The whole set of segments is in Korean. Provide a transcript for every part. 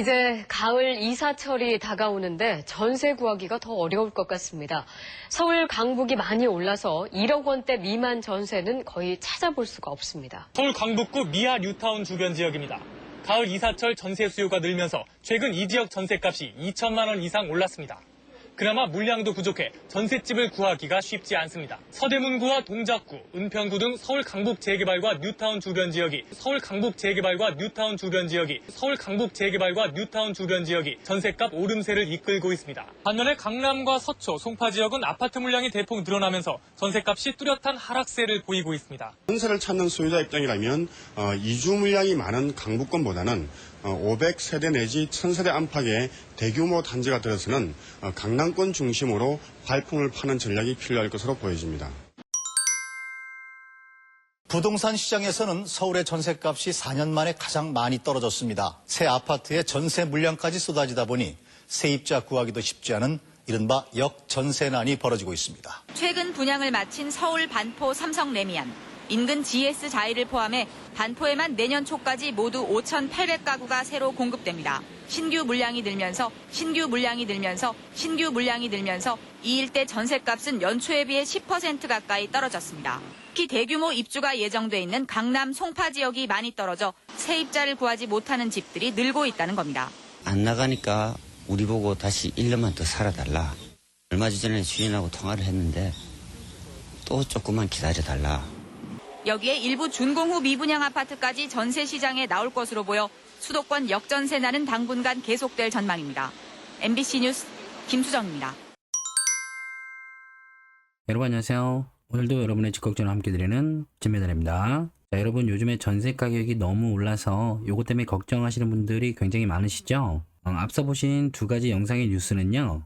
이제 가을 이사철이 다가오는데 전세 구하기가 더 어려울 것 같습니다. 서울 강북이 많이 올라서 1억 원대 미만 전세는 거의 찾아볼 수가 없습니다. 서울 강북구 미아 뉴타운 주변 지역입니다. 가을 이사철 전세 수요가 늘면서 최근 이 지역 전세값이 2천만 원 이상 올랐습니다. 그나마 물량도 부족해 전셋집을 구하기가 쉽지 않습니다. 서대문구와 동작구, 은평구 등 서울 강북 재개발과 뉴타운 주변 지역이 전셋값 오름세를 이끌고 있습니다. 반면에 강남과 서초, 송파 지역은 아파트 물량이 대폭 늘어나면서 전셋값이 뚜렷한 하락세를 보이고 있습니다. 전세를 찾는 소유자 입장이라면 이주 물량이 많은 강북권보다는 500세대 내지 1000세대 안팎의 대규모 단지가 들어서는 강남권 중심으로 발품을 파는 전략이 필요할 것으로 보여집니다. 부동산 시장에서는 서울의 전셋값이 4년 만에 가장 많이 떨어졌습니다. 새 아파트에 전세 물량까지 쏟아지다 보니 세입자 구하기도 쉽지 않은 이른바 역전세난이 벌어지고 있습니다. 최근 분양을 마친 서울 반포 삼성 레미안. 인근 GS 자이를 포함해 반포에만 내년 초까지 모두 5,800가구가 새로 공급됩니다. 신규 물량이 늘면서 이 일대 전셋값은 연초에 비해 10% 가까이 떨어졌습니다. 특히 대규모 입주가 예정돼 있는 강남 송파 지역이 많이 떨어져 세입자를 구하지 못하는 집들이 늘고 있다는 겁니다. 안 나가니까 우리 보고 다시 1년만 더 살아달라. 얼마 전에 주인하고 통화를 했는데 또 조금만 기다려달라. 여기에 일부 준공후 미분양 아파트까지 전세 시장에 나올 것으로 보여 수도권 역전세난은 당분간 계속될 전망입니다. MBC 뉴스 김수정입니다. 여러분 안녕하세요. 오늘도 여러분의 직걱정을 함께 드리는 진매달입니다. 자, 여러분 요즘에 전세 가격이 너무 올라서 요것 때문에 걱정하시는 분들이 굉장히 많으시죠? 앞서 보신 두 가지 영상의 뉴스는요.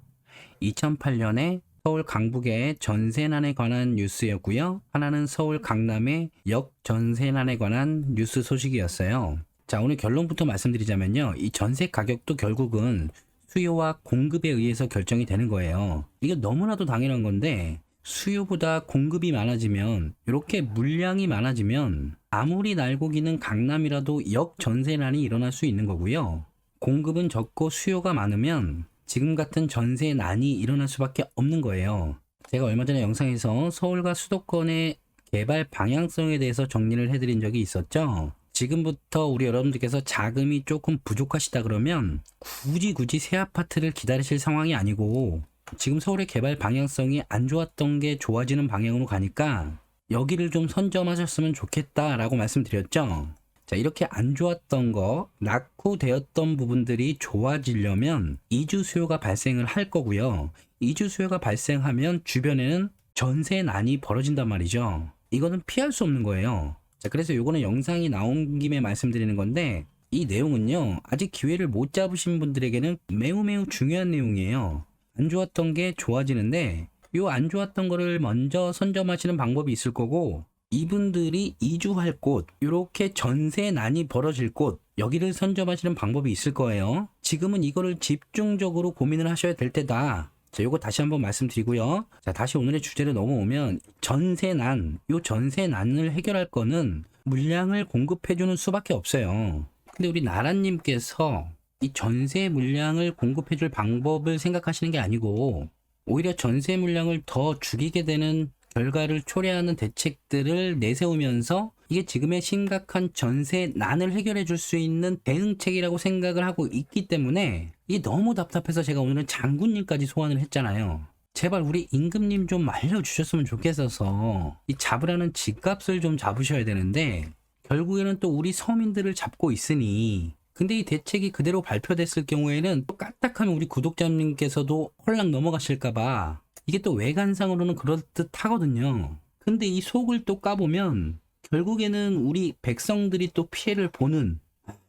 2008년에 서울 강북의 전세난에 관한 뉴스였고요. 하나는 서울 강남의 역전세난에 관한 뉴스 소식이었어요. 자, 오늘 결론부터 말씀드리자면요. 이 전세 가격도 결국은 수요와 공급에 의해서 결정이 되는 거예요. 이게 너무나도 당연한 건데 수요보다 공급이 많아지면 이렇게 물량이 많아지면 아무리 날고 기는 강남이라도 역전세난이 일어날 수 있는 거고요. 공급은 적고 수요가 많으면 지금 같은 전세난이 일어날 수밖에 없는 거예요. 제가 얼마 전에 영상에서 서울과 수도권의 개발 방향성에 대해서 정리를 해드린 적이 있었죠. 지금부터 우리 여러분들께서 자금이 조금 부족하시다 그러면 굳이 새 아파트를 기다리실 상황이 아니고 지금 서울의 개발 방향성이 안 좋았던 게 좋아지는 방향으로 가니까 여기를 좀 선점하셨으면 좋겠다라고 말씀드렸죠. 자, 이렇게 안 좋았던 거, 낙후되었던 부분들이 좋아지려면 이주 수요가 발생을 할 거고요. 이주 수요가 발생하면 주변에는 전세난이 벌어진단 말이죠. 이거는 피할 수 없는 거예요. 자, 그래서 요거는 영상이 나온 김에 말씀드리는 건데 이 내용은요. 아직 기회를 못 잡으신 분들에게는 매우 중요한 내용이에요. 안 좋았던 게 좋아지는데 요 안 좋았던 거를 먼저 선점하시는 방법이 있을 거고 이분들이 이주할 곳, 이렇게 전세난이 벌어질 곳, 여기를 선점하시는 방법이 있을 거예요. 지금은 이거를 집중적으로 고민을 하셔야 될 때다. 자, 요거 다시 한번 말씀드리고요. 자, 다시 오늘의 주제로 넘어오면 전세난, 요 전세난을 해결할 거는 물량을 공급해주는 수밖에 없어요. 근데 우리 나라님께서 이 전세 물량을 공급해줄 방법을 생각하시는 게 아니고 오히려 전세 물량을 더 죽이게 되는 결과를 초래하는 대책들을 내세우면서 이게 지금의 심각한 전세난을 해결해 줄 수 있는 대응책이라고 생각을 하고 있기 때문에 이게 너무 답답해서 제가 오늘은 장군님까지 소환을 했잖아요. 제발 우리 임금님 좀 알려주셨으면 좋겠어서 이 잡으라는 집값을 좀 잡으셔야 되는데 결국에는 또 우리 서민들을 잡고 있으니 근데 이 대책이 그대로 발표됐을 경우에는 또 까딱하면 우리 구독자님께서도 홀랑 넘어가실까봐 이게 또 외관상으로는 그럴듯 하거든요. 근데 이 속을 또 까보면 결국에는 우리 백성들이 또 피해를 보는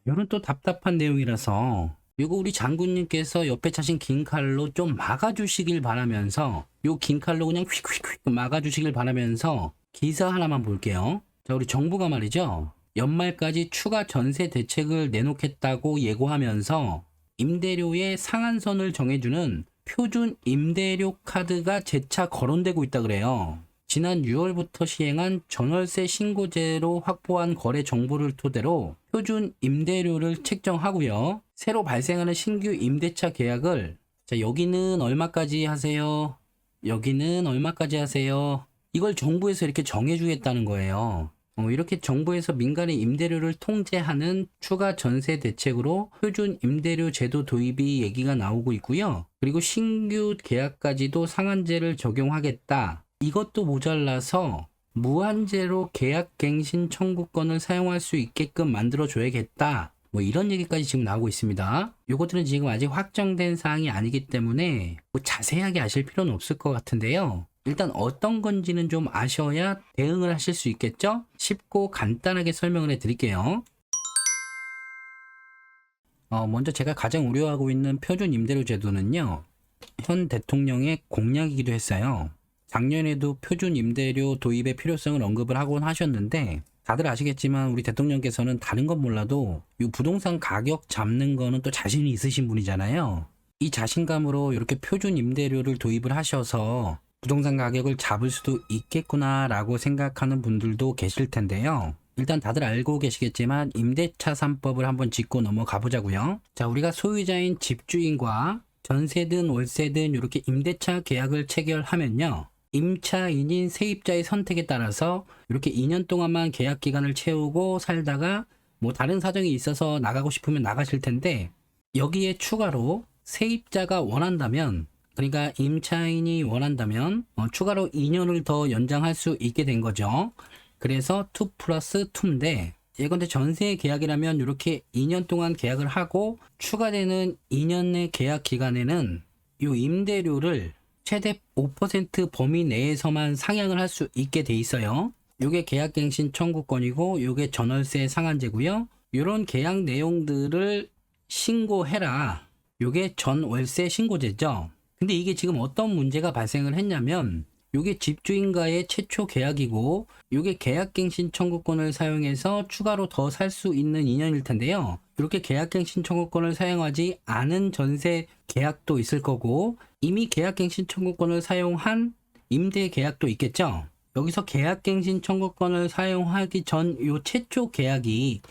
이런 또 답답한 내용이라서 이거 우리 장군님께서 옆에 차신 긴 칼로 좀 막아주시길 바라면서 요 긴 칼로 그냥 휙휙휙 막아주시길 바라면서 기사 하나만 볼게요. 자, 우리 정부가 말이죠. 연말까지 추가 전세 대책을 내놓겠다고 예고하면서 임대료의 상한선을 정해주는 표준 임대료 카드가 재차 거론되고 있다 그래요. 지난 6월부터 시행한 전월세 신고제로 확보한 거래 정보를 토대로 표준 임대료를 책정하고요. 새로 발생하는 신규 임대차 계약을 자, 여기는 얼마까지 하세요? 여기는 얼마까지 하세요? 이걸 정부에서 이렇게 정해주겠다는 거예요. 이렇게 정부에서 민간의 임대료를 통제하는 추가 전세 대책으로 표준 임대료 제도 도입이 얘기가 나오고 있고요. 그리고 신규 계약까지도 상한제를 적용하겠다. 이것도 모자라서 무한제로 계약갱신 청구권을 사용할 수 있게끔 만들어줘야겠다. 뭐 이런 얘기까지 지금 나오고 있습니다. 이것들은 지금 아직 확정된 사항이 아니기 때문에 뭐 자세하게 아실 필요는 없을 것 같은데요. 일단 어떤 건지는 좀 아셔야 대응을 하실 수 있겠죠? 쉽고 간단하게 설명을 해드릴게요. 먼저 제가 가장 우려하고 있는 표준 임대료 제도는요. 현 대통령의 공약이기도 했어요. 작년에도 표준 임대료 도입의 필요성을 언급을 하곤 하셨는데 다들 아시겠지만 우리 대통령께서는 다른 건 몰라도 이 부동산 가격 잡는 거는 또 자신이 있으신 분이잖아요. 이 자신감으로 이렇게 표준 임대료를 도입을 하셔서 부동산 가격을 잡을 수도 있겠구나라고 생각하는 분들도 계실 텐데요. 일단 다들 알고 계시겠지만 임대차 3법을 한번 짚고 넘어가 보자고요. 자, 우리가 소유자인 집주인과 전세든 월세든 이렇게 임대차 계약을 체결하면요. 임차인인 세입자의 선택에 따라서 이렇게 2년 동안만 계약 기간을 채우고 살다가 뭐 다른 사정이 있어서 나가고 싶으면 나가실 텐데 여기에 추가로 세입자가 원한다면 그러니까 임차인이 원한다면 추가로 2년을 더 연장할 수 있게 된 거죠. 그래서 2+2인데 예컨대 전세 계약이라면 이렇게 2년 동안 계약을 하고 추가되는 2년의 계약 기간에는 이 임대료를 최대 5% 범위 내에서만 상향을 할 수 있게 돼 있어요. 이게 계약갱신 청구권이고 이게 전월세 상한제고요. 이런 계약 내용들을 신고해라. 이게 전월세 신고제죠. 근데 이게 지금 어떤 문제가 발생을 했냐면 이게 집주인과의 최초 계약이고 이게 계약갱신 청구권을 사용해서 추가로 더 살 수 있는 2년일 텐데요. 이렇게 계약갱신 청구권을 사용하지 않은 전세 계약도 있을 거고 이미 계약갱신 청구권을 사용한 임대 계약도 있겠죠. 여기서 계약갱신 청구권을 사용하기 전 요 최초 계약의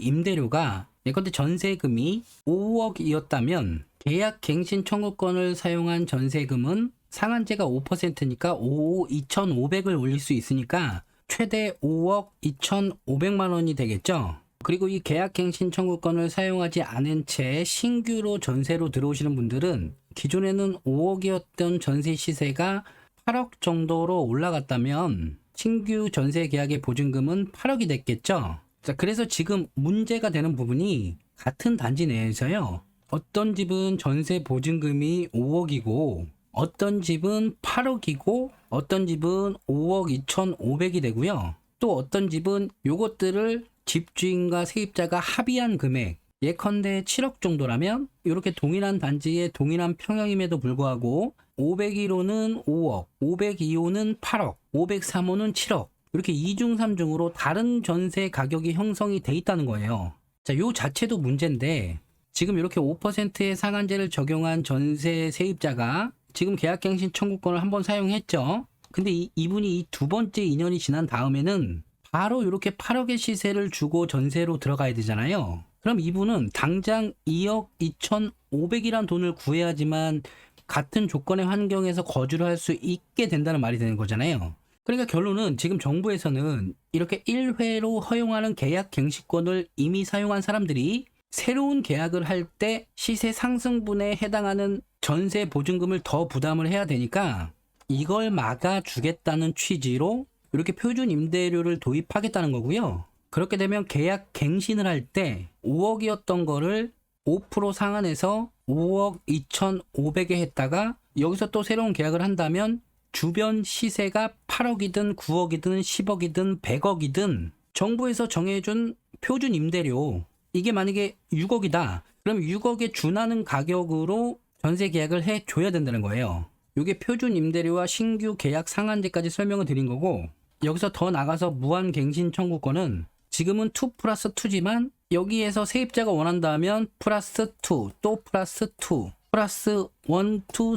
임대료가 예컨대 전세금이 5억이었다면 계약갱신 청구권을 사용한 전세금은 상한제가 5%니까 2,500을 올릴 수 있으니까 최대 5억 2,500만 원이 되겠죠. 그리고 이 계약갱신 청구권을 사용하지 않은 채 신규로 전세로 들어오시는 분들은 기존에는 5억이었던 전세 시세가 8억 정도로 올라갔다면 신규 전세 계약의 보증금은 8억이 됐겠죠. 자, 그래서 지금 문제가 되는 부분이 같은 단지 내에서요. 어떤 집은 전세 보증금이 5억이고 어떤 집은 8억이고 어떤 집은 5억 2,500이 되고요. 또 어떤 집은 요것들을 집주인과 세입자가 합의한 금액 예컨대 7억 정도라면 이렇게 동일한 단지에 동일한 평형임에도 불구하고 501호는 5억, 502호는 8억, 503호는 7억 이렇게 2중 3중으로 다른 전세 가격이 형성이 돼 있다는 거예요. 자, 요 자체도 문제인데 지금 이렇게 5%의 상한제를 적용한 전세 세입자가 지금 계약갱신 청구권을 한번 사용했죠. 근데 이분이 이 두 번째 2년이 지난 다음에는 바로 이렇게 8억의 시세를 주고 전세로 들어가야 되잖아요. 그럼 이분은 당장 2억 2,500이란 돈을 구해야지만 같은 조건의 환경에서 거주를 할 수 있게 된다는 말이 되는 거잖아요. 그러니까 결론은 지금 정부에서는 이렇게 1회로 허용하는 계약 갱신권을 이미 사용한 사람들이 새로운 계약을 할 때 시세 상승분에 해당하는 전세 보증금을 더 부담을 해야 되니까 이걸 막아주겠다는 취지로 이렇게 표준 임대료를 도입하겠다는 거고요. 그렇게 되면 계약 갱신을 할 때 5억이었던 거를 5% 상한해서 5억 2,500에 했다가 여기서 또 새로운 계약을 한다면 주변 시세가 8억이든 9억이든 10억이든 100억이든 정부에서 정해준 표준 임대료 이게 만약에 6억이다. 그럼 6억에 준하는 가격으로 전세 계약을 해줘야 된다는 거예요. 이게 표준 임대료와 신규 계약 상한제까지 설명을 드린 거고 여기서 더 나가서 무한갱신 청구권은 지금은 2+2지만 여기에서 세입자가 원한다면 플러스 2, 또 플러스 2, 플러스 1, 2, 3,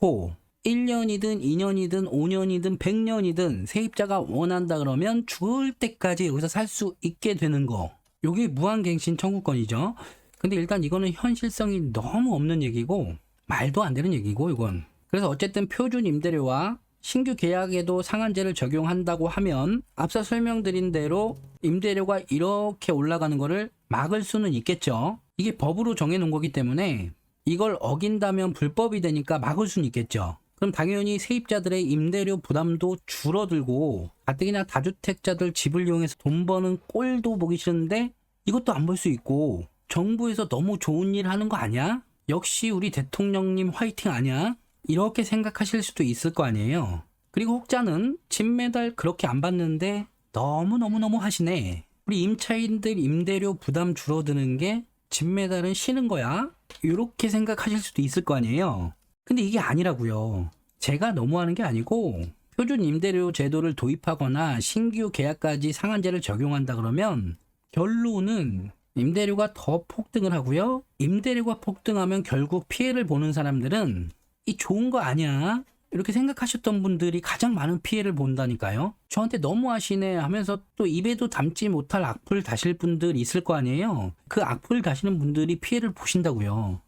4 1년이든 2년이든 5년이든 100년이든 세입자가 원한다 그러면 죽을 때까지 여기서 살 수 있게 되는 거 요게 무한갱신 청구권이죠. 근데 일단 이거는 현실성이 너무 없는 얘기고 말도 안 되는 얘기고 이건. 그래서 어쨌든 표준 임대료와 신규 계약에도 상한제를 적용한다고 하면 앞서 설명드린 대로 임대료가 이렇게 올라가는 거를 막을 수는 있겠죠. 이게 법으로 정해놓은 거기 때문에 이걸 어긴다면 불법이 되니까 막을 수는 있겠죠. 그럼 당연히 세입자들의 임대료 부담도 줄어들고 가뜩이나 다주택자들 집을 이용해서 돈 버는 꼴도 보기 싫은데 이것도 안 볼 수 있고 정부에서 너무 좋은 일 하는 거 아니야? 역시 우리 대통령님 화이팅 아니야? 이렇게 생각하실 수도 있을 거 아니에요. 그리고 혹자는 집 매달 그렇게 안 받는데 너무 하시네. 우리 임차인들 임대료 부담 줄어드는 게 집 매달은 쉬는 거야? 이렇게 생각하실 수도 있을 거 아니에요. 근데 이게 아니라고요. 제가 너무하는 게 아니고 표준 임대료 제도를 도입하거나 신규 계약까지 상한제를 적용한다 그러면 결론은 임대료가 더 폭등을 하고요. 임대료가 폭등하면 결국 피해를 보는 사람들은 이 좋은 거 아니야? 이렇게 생각하셨던 분들이 가장 많은 피해를 본다니까요. 저한테 너무하시네 하면서 또 입에도 담지 못할 악플 다실 분들 있을 거 아니에요. 그 악플 다시는 분들이 피해를 보신다고요.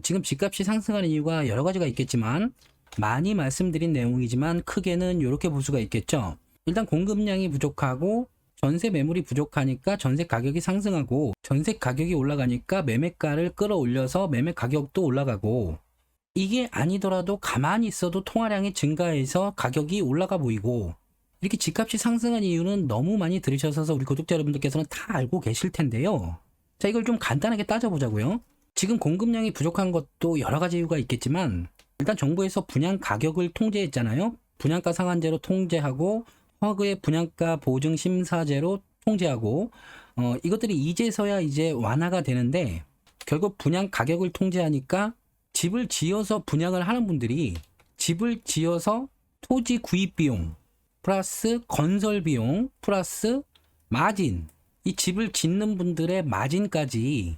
지금 집값이 상승하는 이유가 여러 가지가 있겠지만 많이 말씀드린 내용이지만 크게는 이렇게 볼 수가 있겠죠. 일단 공급량이 부족하고 전세 매물이 부족하니까 전세 가격이 상승하고 전세 가격이 올라가니까 매매가를 끌어올려서 매매 가격도 올라가고 이게 아니더라도 가만히 있어도 통화량이 증가해서 가격이 올라가 보이고 이렇게 집값이 상승한 이유는 너무 많이 들으셔서 우리 구독자 여러분들께서는 다 알고 계실 텐데요. 자, 이걸 좀 간단하게 따져보자고요. 지금 공급량이 부족한 것도 여러 가지 이유가 있겠지만 일단 정부에서 분양 가격을 통제했잖아요. 분양가 상한제로 통제하고 허그의 분양가 보증 심사제로 통제하고 이것들이 이제서야 이제 완화가 되는데 결국 분양 가격을 통제하니까 집을 지어서 분양을 하는 분들이 집을 지어서 토지 구입 비용 플러스 건설 비용 플러스 마진 이 집을 짓는 분들의 마진까지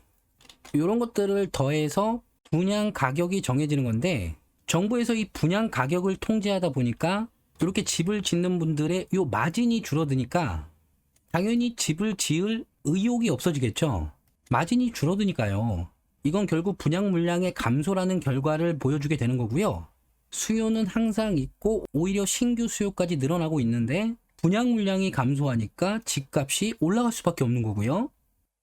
이런 것들을 더해서 분양 가격이 정해지는 건데 정부에서 이 분양 가격을 통제하다 보니까 이렇게 집을 짓는 분들의 요 마진이 줄어드니까 당연히 집을 지을 의욕이 없어지겠죠. 마진이 줄어드니까요. 이건 결국 분양 물량의 감소라는 결과를 보여주게 되는 거고요. 수요는 항상 있고 오히려 신규 수요까지 늘어나고 있는데 분양 물량이 감소하니까 집값이 올라갈 수밖에 없는 거고요.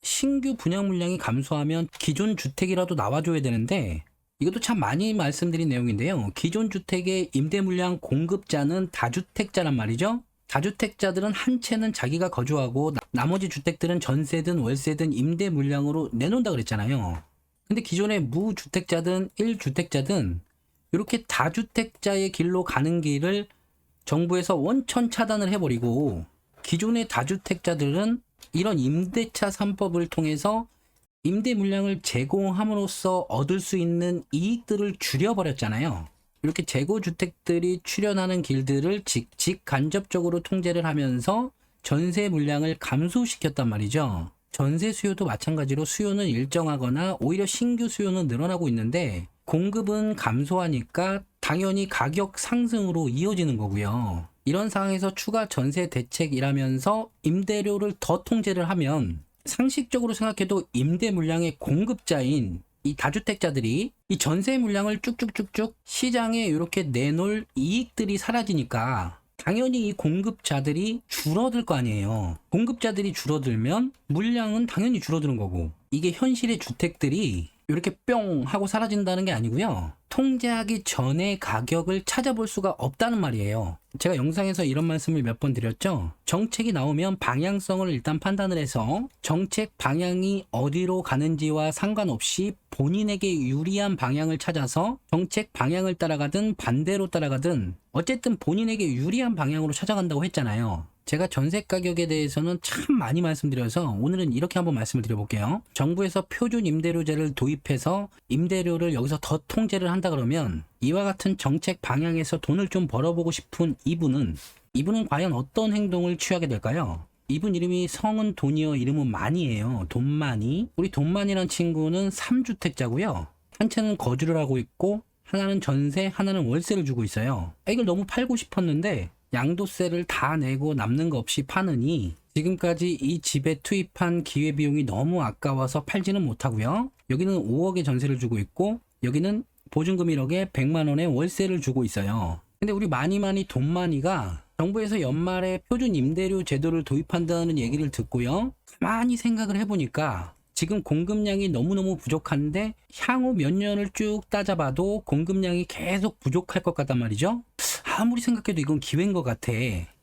신규 분양 물량이 감소하면 기존 주택이라도 나와줘야 되는데 이것도 참 많이 말씀드린 내용인데요. 기존 주택의 임대 물량 공급자는 다주택자란 말이죠. 다주택자들은 한 채는 자기가 거주하고 나머지 주택들은 전세든 월세든 임대 물량으로 내놓는다 그랬잖아요. 근데 기존의 무주택자든 1주택자든 이렇게 다주택자의 길로 가는 길을 정부에서 원천 차단을 해버리고 기존의 다주택자들은 이런 임대차 3법을 통해서 임대 물량을 제공함으로써 얻을 수 있는 이익들을 줄여버렸잖아요. 이렇게 재고주택들이 출현하는 길들을 직간접적으로 통제를 하면서 전세 물량을 감소시켰단 말이죠. 전세 수요도 마찬가지로 수요는 일정하거나 오히려 신규 수요는 늘어나고 있는데 공급은 감소하니까 당연히 가격 상승으로 이어지는 거고요. 이런 상황에서 추가 전세 대책이라면서 임대료를 더 통제를 하면 상식적으로 생각해도 임대 물량의 공급자인 이 다주택자들이 이 전세 물량을 쭉쭉쭉쭉 시장에 이렇게 내놓을 이익들이 사라지니까 당연히 이 공급자들이 줄어들 거 아니에요. 공급자들이 줄어들면 물량은 당연히 줄어드는 거고 이게 현실의 주택들이 이렇게 뿅 하고 사라진다는 게 아니고요. 통제하기 전에 가격을 찾아볼 수가 없다는 말이에요. 제가 영상에서 이런 말씀을 몇 번 드렸죠. 정책이 나오면 방향성을 일단 판단을 해서 정책 방향이 어디로 가는지와 상관없이 본인에게 유리한 방향을 찾아서 정책 방향을 따라가든 반대로 따라가든 어쨌든 본인에게 유리한 방향으로 찾아간다고 했잖아요. 제가 전세 가격에 대해서는 참 많이 말씀드려서 오늘은 이렇게 한번 말씀을 드려볼게요. 정부에서 표준 임대료제를 도입해서 임대료를 여기서 더 통제를 한다 그러면 이와 같은 정책 방향에서 돈을 좀 벌어보고 싶은 이분은 과연 어떤 행동을 취하게 될까요? 이분 이름이 성은 돈이요 이름은 만이에요. 돈만이. 우리 돈만이란 친구는 3주택자고요. 한 채는 거주를 하고 있고 하나는 전세, 하나는 월세를 주고 있어요. 이걸 너무 팔고 싶었는데 양도세를 다 내고 남는 거 없이 파느니 지금까지 이 집에 투입한 기회비용이 너무 아까워서 팔지는 못하고요. 여기는 5억의 전세를 주고 있고 여기는 보증금 1억에 100만 원의 월세를 주고 있어요. 근데 우리 많이 돈많이가 정부에서 연말에 표준 임대료 제도를 도입한다는 얘기를 듣고요. 가만히 생각을 해보니까 지금 공급량이 너무너무 부족한데 향후 몇 년을 쭉 따져봐도 공급량이 계속 부족할 것 같단 말이죠. 아무리 생각해도 이건 기회인 것 같아.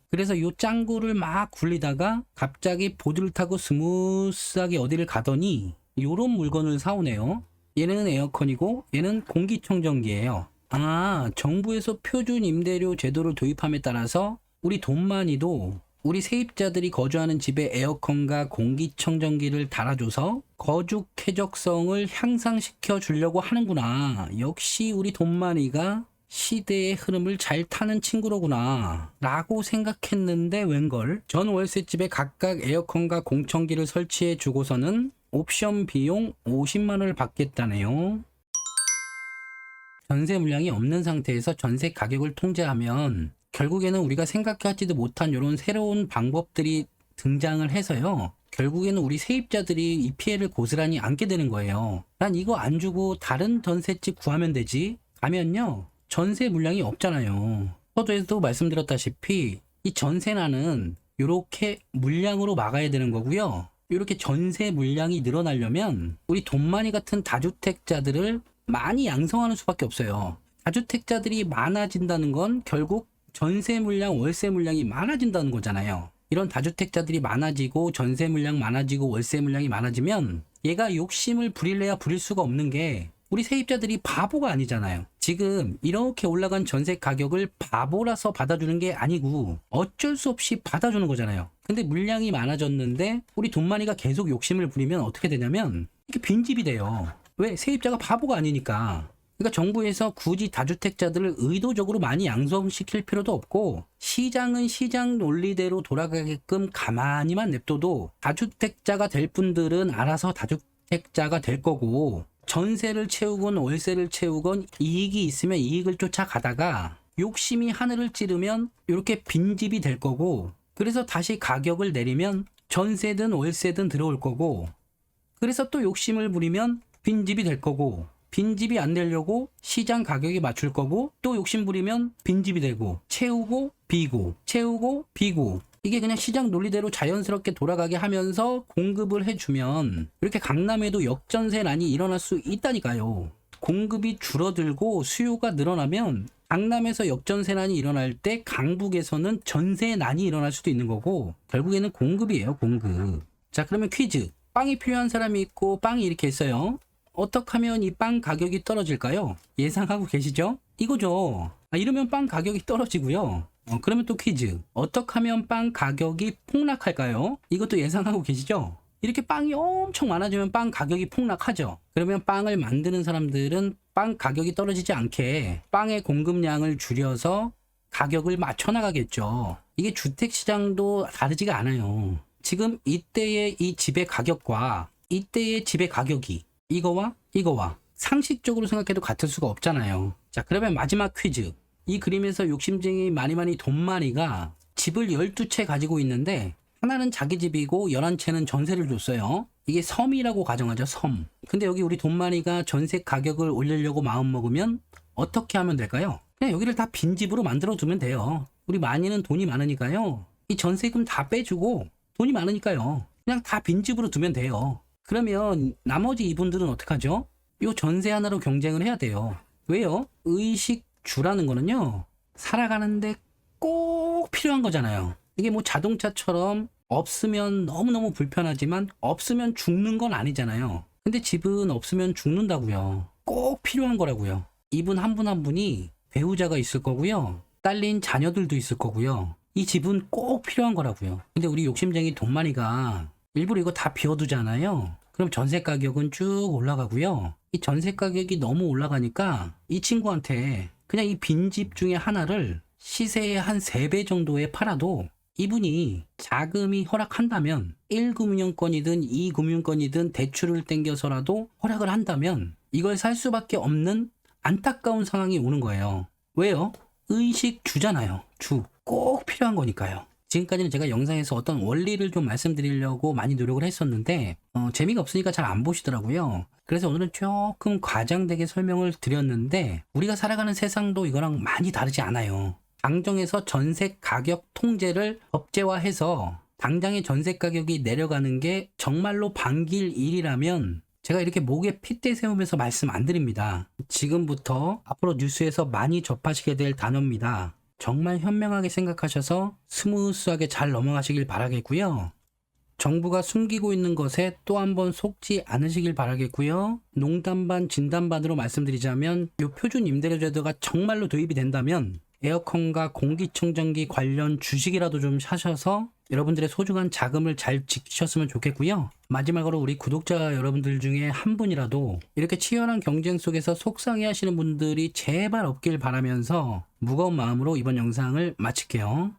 그래서 요 짱구를 막 굴리다가 갑자기 보드를 타고 스무스하게 어디를 가더니 요런 물건을 사오네요. 얘는 에어컨이고 얘는 공기청정기예요. 아, 정부에서 표준 임대료 제도를 도입함에 따라서 우리 돈많이도 우리 세입자들이 거주하는 집에 에어컨과 공기청정기를 달아줘서 거주 쾌적성을 향상시켜 주려고 하는구나. 역시 우리 돈많이가 시대의 흐름을 잘 타는 친구로구나 라고 생각했는데 웬걸 전 월세집에 각각 에어컨과 공청기를 설치해 주고서는 옵션 비용 50만 원을 받겠다네요. 전세 물량이 없는 상태에서 전세 가격을 통제하면 결국에는 우리가 생각하지도 못한 이런 새로운 방법들이 등장을 해서요. 결국에는 우리 세입자들이 이 피해를 고스란히 안게 되는 거예요. 난 이거 안 주고 다른 전세집 구하면 되지. 가면요. 전세 물량이 없잖아요. 서두에도 말씀드렸다시피 이 전세난은 이렇게 물량으로 막아야 되는 거고요. 이렇게 전세 물량이 늘어나려면 우리 돈많이 같은 다주택자들을 많이 양성하는 수밖에 없어요. 다주택자들이 많아진다는 건 결국 전세 물량, 월세 물량이 많아진다는 거잖아요. 이런 다주택자들이 많아지고 전세 물량 많아지고 월세 물량이 많아지면 얘가 욕심을 부릴래야 부릴 수가 없는 게 우리 세입자들이 바보가 아니잖아요. 지금 이렇게 올라간 전세 가격을 바보라서 받아주는 게 아니고 어쩔 수 없이 받아주는 거잖아요. 근데 물량이 많아졌는데 우리 돈많이가 계속 욕심을 부리면 어떻게 되냐면 이게 빈집이 돼요. 왜? 세입자가 바보가 아니니까. 그러니까 정부에서 굳이 다주택자들을 의도적으로 많이 양성시킬 필요도 없고 시장은 시장 논리대로 돌아가게끔 가만히만 냅둬도 다주택자가 될 분들은 알아서 다주택자가 될 거고 전세를 채우건 월세를 채우건 이익이 있으면 이익을 쫓아가다가 욕심이 하늘을 찌르면 이렇게 빈집이 될 거고 그래서 다시 가격을 내리면 전세든 월세든 들어올 거고 그래서 또 욕심을 부리면 빈집이 될 거고 빈집이 안 되려고 시장 가격에 맞출 거고 또 욕심 부리면 빈집이 되고 채우고 비고 채우고 비고 이게 그냥 시장 논리대로 자연스럽게 돌아가게 하면서 공급을 해주면 이렇게 강남에도 역전세난이 일어날 수 있다니까요. 공급이 줄어들고 수요가 늘어나면 강남에서 역전세난이 일어날 때 강북에서는 전세난이 일어날 수도 있는 거고 결국에는 공급이에요. 공급. 자, 그러면 퀴즈. 빵이 필요한 사람이 있고 빵이 이렇게 있어요. 어떻게 하면 이 빵 가격이 떨어질까요? 예상하고 계시죠? 이거죠. 이러면 빵 가격이 떨어지고요. 그러면 또 퀴즈. 어떻게 하면 빵 가격이 폭락할까요? 이것도 예상하고 계시죠? 이렇게 빵이 엄청 많아지면 빵 가격이 폭락하죠. 그러면 빵을 만드는 사람들은 빵 가격이 떨어지지 않게 빵의 공급량을 줄여서 가격을 맞춰 나가겠죠. 이게 주택시장도 다르지가 않아요. 지금 이때의 이 집의 가격과 이때의 집의 가격이 이거와 상식적으로 생각해도 같을 수가 없잖아요. 자, 그러면 마지막 퀴즈. 이 그림에서 욕심쟁이 많이 돈많이가 집을 12채 가지고 있는데 하나는 자기 집이고 11채는 전세를 줬어요. 이게 섬이라고 가정하죠. 섬. 근데 여기 우리 돈많이가 전세 가격을 올리려고 마음먹으면 어떻게 하면 될까요? 그냥 여기를 다 빈집으로 만들어 두면 돼요. 우리 많이는 돈이 많으니까요. 이 전세금 다 빼주고 돈이 많으니까요. 그냥 다 빈집으로 두면 돼요. 그러면 나머지 이분들은 어떡하죠? 이 전세 하나로 경쟁을 해야 돼요. 왜요? 의식주라는 거는요. 살아가는데 꼭 필요한 거잖아요. 이게 뭐 자동차처럼 없으면 너무너무 불편하지만 없으면 죽는 건 아니잖아요. 근데 집은 없으면 죽는다고요. 꼭 필요한 거라고요. 이분 한 분 한 분이 배우자가 있을 거고요. 딸린 자녀들도 있을 거고요. 이 집은 꼭 필요한 거라고요. 근데 우리 욕심쟁이 돈많이가 일부러 이거 다 비워두잖아요. 그럼 전세 가격은 쭉 올라가고요. 이 전세 가격이 너무 올라가니까 이 친구한테 그냥 이 빈집 중에 하나를 시세의 한 3배 정도에 팔아도 이분이 자금이 허락한다면 1금융권이든 2금융권이든 대출을 땡겨서라도 허락을 한다면 이걸 살 수밖에 없는 안타까운 상황이 오는 거예요. 왜요? 의식주잖아요. 주. 꼭 필요한 거니까요. 지금까지는 제가 영상에서 어떤 원리를 좀 말씀드리려고 많이 노력을 했었는데 재미가 없으니까 잘 안 보시더라고요. 그래서 오늘은 조금 과장되게 설명을 드렸는데 우리가 살아가는 세상도 이거랑 많이 다르지 않아요. 당정에서 전세 가격 통제를 법제화해서 당장의 전세 가격이 내려가는 게 정말로 반길 일이라면 제가 이렇게 목에 핏대 세우면서 말씀 안 드립니다. 지금부터 앞으로 뉴스에서 많이 접하시게 될 단어입니다. 정말 현명하게 생각하셔서 스무스하게 잘 넘어가시길 바라겠고요. 정부가 숨기고 있는 것에 또 한 번 속지 않으시길 바라겠고요. 농담 반 진담 반으로 말씀드리자면 이 표준 임대료제도가 정말로 도입이 된다면 에어컨과 공기청정기 관련 주식이라도 좀 사셔서 여러분들의 소중한 자금을 잘 지키셨으면 좋겠고요. 마지막으로 우리 구독자 여러분들 중에 한 분이라도 이렇게 치열한 경쟁 속에서 속상해 하시는 분들이 제발 없길 바라면서 무거운 마음으로 이번 영상을 마칠게요.